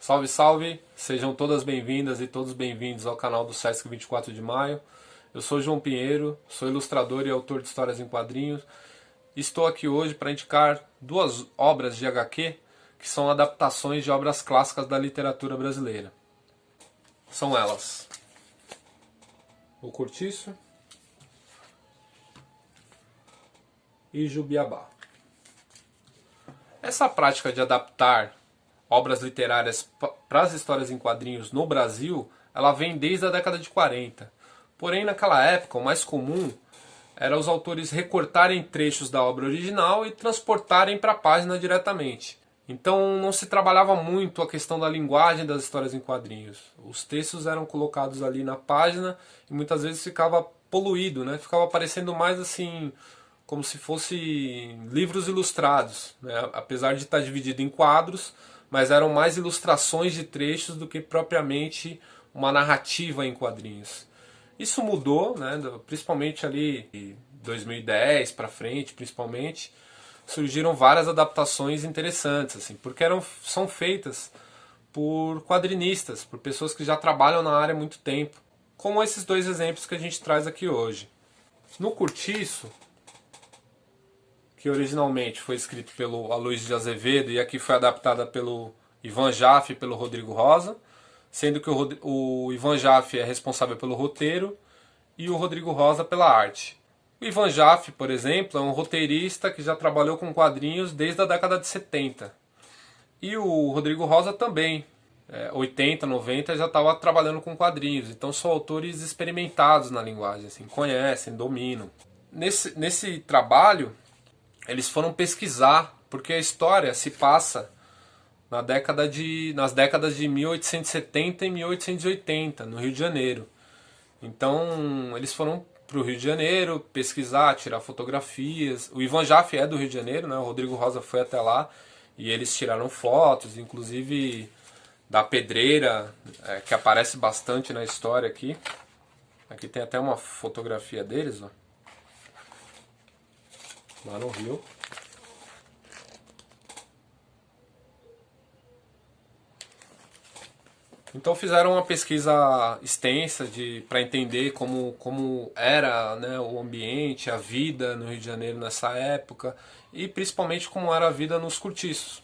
Salve, salve! Sejam todas bem-vindas e todos bem-vindos ao canal do Sesc 24 de Maio. Eu sou João Pinheiro, sou ilustrador e autor de histórias em quadrinhos. Estou aqui hoje para indicar duas obras de HQ que são adaptações de obras clássicas da literatura brasileira. São elas: O Cortiço e Jubiabá. Essa prática de adaptar obras literárias para as histórias em quadrinhos no Brasil, ela vem desde a década de 40. Porém, naquela época, o mais comum era os autores recortarem trechos da obra original e transportarem para a página diretamente. Então não se trabalhava muito a questão da linguagem das histórias em quadrinhos. Os textos eram colocados ali na página e muitas vezes ficava poluído, né? Ficava parecendo mais assim como se fosse livros ilustrados, né? Apesar de estar dividido em quadros, mas eram mais ilustrações de trechos do que propriamente uma narrativa em quadrinhos. Isso mudou, né? Principalmente ali em 2010 para frente, principalmente, surgiram várias adaptações interessantes, assim, porque são feitas por quadrinistas, por pessoas que já trabalham na área há muito tempo, como esses dois exemplos que a gente traz aqui hoje. No Cortiço, que originalmente foi escrito pelo Aloysio de Azevedo e aqui foi adaptada pelo Ivan Jaffe e pelo Rodrigo Rosa, sendo que o Ivan Jaffe é responsável pelo roteiro e o Rodrigo Rosa pela arte. O Ivan Jaffe, por exemplo, é um roteirista que já trabalhou com quadrinhos desde a década de 70. E o Rodrigo Rosa também, 80, 90, já estava trabalhando com quadrinhos. Então são autores experimentados na linguagem, assim, conhecem, dominam. Nesse trabalho, eles foram pesquisar, porque a história se passa nas décadas de 1870 e 1880, no Rio de Janeiro. Então eles foram para o Rio de Janeiro pesquisar, tirar fotografias. O Ivan Jaffe é do Rio de Janeiro, né? O Rodrigo Rosa foi até lá e eles tiraram fotos, inclusive da pedreira, que aparece bastante na história aqui. Aqui tem até uma fotografia deles, ó, lá no Rio. Então fizeram uma pesquisa extensa para entender como era, né, o ambiente, a vida no Rio de Janeiro nessa época e principalmente como era a vida nos cortiços.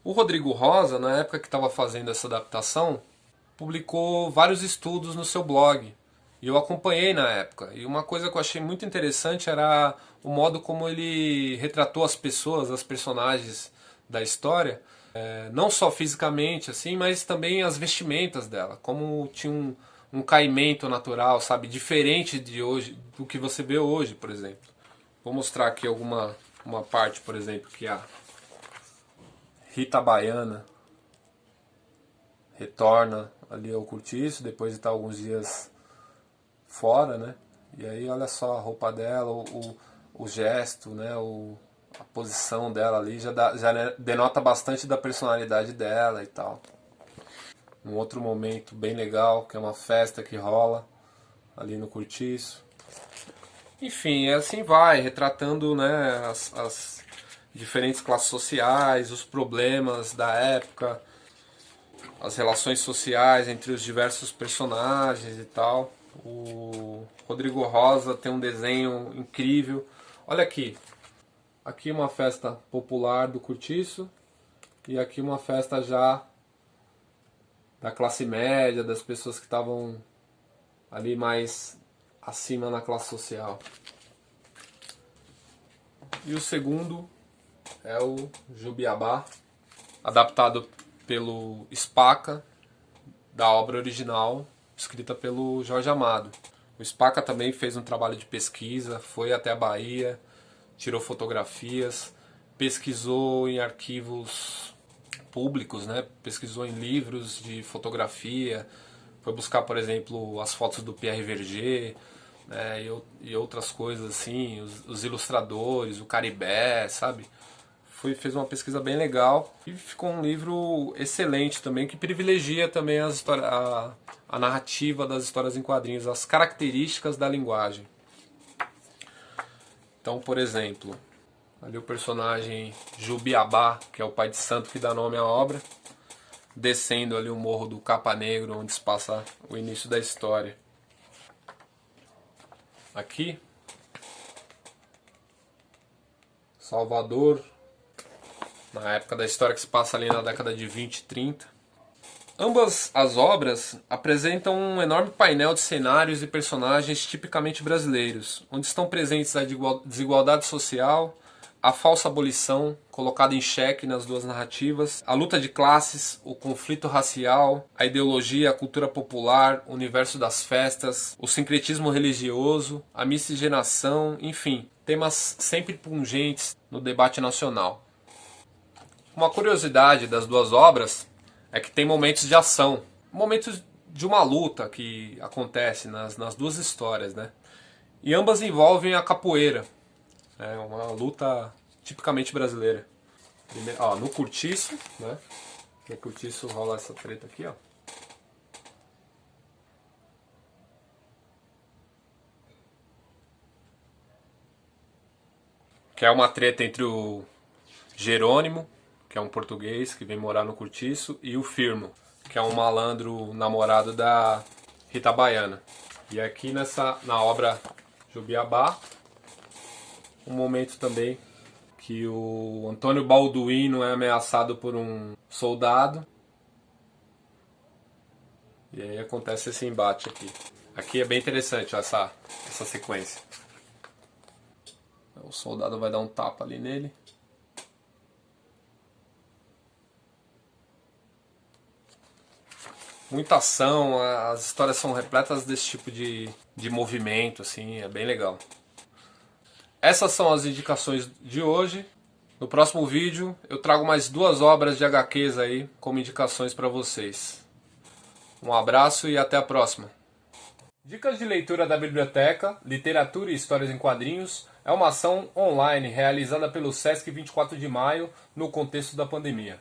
O Rodrigo Rosa, na época que estava fazendo essa adaptação, publicou vários estudos no seu blog. E eu acompanhei na época. E uma coisa que eu achei muito interessante era o modo como ele retratou as pessoas, as personagens da história, não só fisicamente, assim, mas também as vestimentas dela, como tinha um caimento natural, sabe, diferente de hoje, do que você vê hoje, por exemplo. Vou mostrar aqui uma parte, por exemplo, que a Rita Baiana retorna ali ao cortiço, depois de estar alguns dias fora, né? E aí olha só a roupa dela, o gesto, né? A posição dela ali já denota bastante da personalidade dela e tal. Um outro momento bem legal, que é uma festa que rola ali no cortiço. Enfim, assim vai, retratando, né, as diferentes classes sociais, os problemas da época, as relações sociais entre os diversos personagens e tal. O Rodrigo Rosa tem um desenho incrível. Olha aqui. Aqui uma festa popular do cortiço e aqui uma festa já da classe média, das pessoas que estavam ali mais acima na classe social. E o segundo é o Jubiabá, adaptado pelo Spaca, da obra original, escrita pelo Jorge Amado. O Spaca também fez um trabalho de pesquisa, foi até a Bahia, tirou fotografias, pesquisou em arquivos públicos, né? Pesquisou em livros de fotografia, foi buscar, por exemplo, as fotos do Pierre Verger, né? E outras coisas assim, os ilustradores, o Caribé, sabe? Fez uma pesquisa bem legal e ficou um livro excelente também, que privilegia também a narrativa das histórias em quadrinhos, as características da linguagem. Então, por exemplo, ali o personagem Jubiabá, que é o pai de santo que dá nome à obra, descendo ali o morro do Capa Negro, onde se passa o início da história. Aqui, Salvador, na época da história que se passa ali na década de 20 e 30. Ambas as obras apresentam um enorme painel de cenários e personagens tipicamente brasileiros, onde estão presentes a desigualdade social, a falsa abolição, colocada em xeque nas duas narrativas, a luta de classes, o conflito racial, a ideologia, a cultura popular, o universo das festas, o sincretismo religioso, a miscigenação, enfim, temas sempre pungentes no debate nacional. Uma curiosidade das duas obras é que tem momentos de ação, momentos de uma luta que acontece nas duas histórias, né? E ambas envolvem a capoeira. É uma luta tipicamente brasileira. Primeiro, ó, no Cortiço, né? No Cortiço rola essa treta aqui, ó. Que é uma treta entre o Jerônimo, que é um português que vem morar no Cortiço, e o Firmo, que é um malandro namorado da Rita Baiana. E aqui na obra Jubiabá, um momento também que o Antônio Balduino é ameaçado por um soldado. E aí acontece esse embate aqui. Aqui é bem interessante ó, essa sequência. O soldado vai dar um tapa ali nele. Muita ação, as histórias são repletas desse tipo de movimento, assim, é bem legal. Essas são as indicações de hoje. No próximo vídeo eu trago mais 2 obras de HQs aí como indicações para vocês. Um abraço e até a próxima. Dicas de leitura da biblioteca, literatura e histórias em quadrinhos é uma ação online realizada pelo Sesc 24 de Maio no contexto da pandemia.